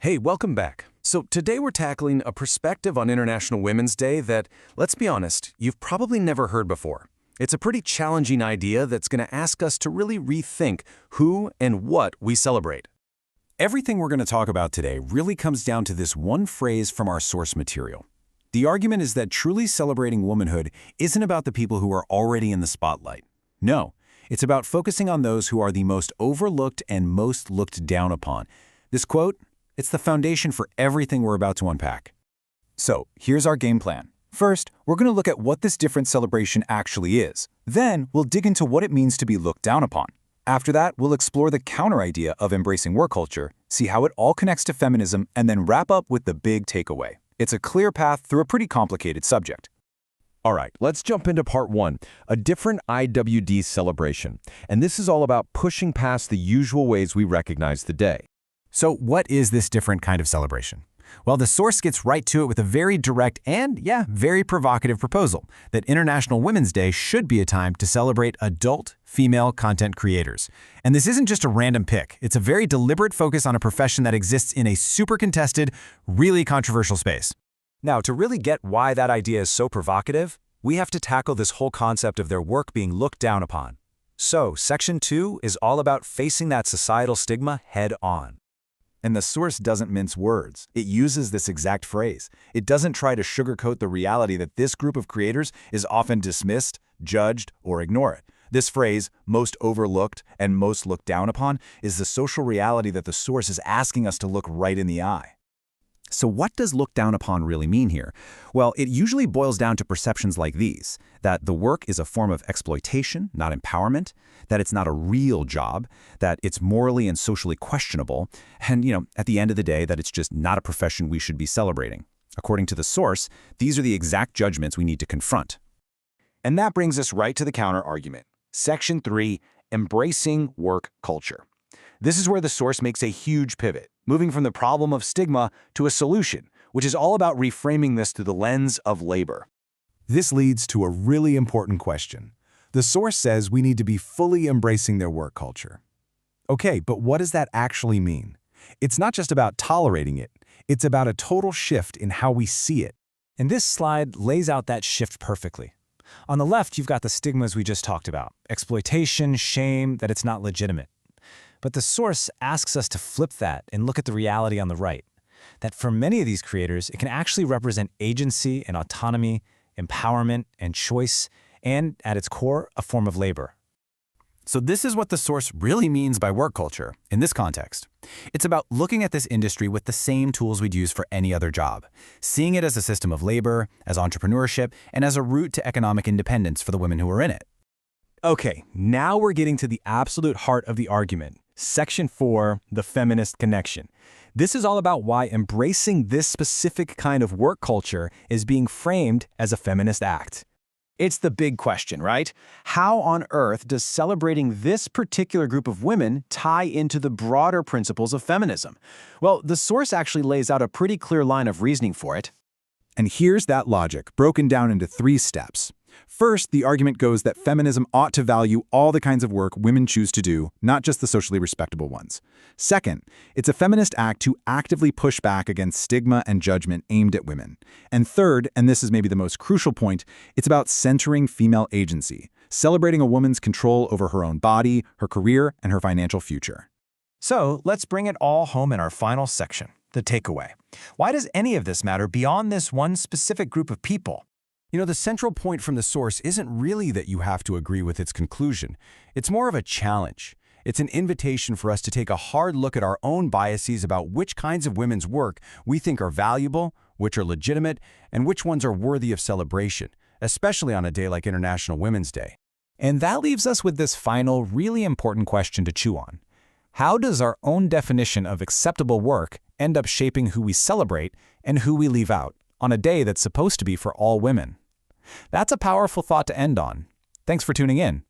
Hey, welcome back. So today we're tackling a perspective on International Women's Day that, let's be honest, you've probably never heard before. It's a pretty challenging idea that's going to ask us to really rethink who and what we celebrate. Everything we're going to talk about today really comes down to this one phrase from our source material. The argument is that truly celebrating womanhood isn't about the people who are already in the spotlight. No, it's about focusing on those who are the most overlooked and most looked down upon. This quote, it's the foundation for everything we're about to unpack. So, here's our game plan. First, we're going to look at what this different celebration actually is. Then, we'll dig into what it means to be looked down upon. After that, we'll explore the counter-idea of embracing work culture, see how it all connects to feminism, and then wrap up with the big takeaway. It's a clear path through a pretty complicated subject. All right, let's jump into part one, a different IWD celebration. And this is all about pushing past the usual ways we recognize the day. So what is this different kind of celebration? Well, the source gets right to it with a very direct and, very provocative proposal that International Women's Day should be a time to celebrate adult female content creators. And this isn't just a random pick. It's a very deliberate focus on a profession that exists in a super contested, really controversial space. Now, to really get why that idea is so provocative, we have to tackle this whole concept of their work being looked down upon. So, Section 2 is all about facing that societal stigma head on. And the source doesn't mince words. It uses this exact phrase. It doesn't try to sugarcoat the reality that this group of creators is often dismissed, judged, or ignored. This phrase, most overlooked and most looked down upon, is the social reality that the source is asking us to look right in the eye. So what does look down upon really mean here? Well, it usually boils down to perceptions like these, that the work is a form of exploitation, not empowerment, that it's not a real job, that it's morally and socially questionable, and, at the end of the day, that it's just not a profession we should be celebrating. According to the source, these are the exact judgments we need to confront. And that brings us right to the counter-argument. Section 3, embracing work culture. This is where the source makes a huge pivot, moving from the problem of stigma to a solution, which is all about reframing this through the lens of labor. This leads to a really important question. The source says we need to be fully embracing their work culture. Okay, but what does that actually mean? It's not just about tolerating it. It's about a total shift in how we see it. And this slide lays out that shift perfectly. On the left, you've got the stigmas we just talked about, exploitation, shame, that it's not legitimate. But the source asks us to flip that and look at the reality on the right, that for many of these creators, it can actually represent agency and autonomy, empowerment and choice, and at its core, a form of labor. So this is what the source really means by work culture in this context. It's about looking at this industry with the same tools we'd use for any other job, seeing it as a system of labor, as entrepreneurship, and as a route to economic independence for the women who are in it. Okay, now we're getting to the absolute heart of the argument. Section 4, the feminist connection. This is all about why embracing this specific kind of work culture is being framed as a feminist act. It's the big question, right? How on earth does celebrating this particular group of women tie into the broader principles of feminism? Well, the source actually lays out a pretty clear line of reasoning for it. And here's that logic, broken down into 3 steps. First, the argument goes that feminism ought to value all the kinds of work women choose to do, not just the socially respectable ones. Second, it's a feminist act to actively push back against stigma and judgment aimed at women. And third, and this is maybe the most crucial point, it's about centering female agency, celebrating a woman's control over her own body, her career, and her financial future. So let's bring it all home in our final section, the takeaway. Why does any of this matter beyond this one specific group of people? The central point from the source isn't really that you have to agree with its conclusion. It's more of a challenge. It's an invitation for us to take a hard look at our own biases about which kinds of women's work we think are valuable, which are legitimate, and which ones are worthy of celebration, especially on a day like International Women's Day. And that leaves us with this final, really important question to chew on. How does our own definition of acceptable work end up shaping who we celebrate and who we leave out on a day that's supposed to be for all women? That's a powerful thought to end on. Thanks for tuning in.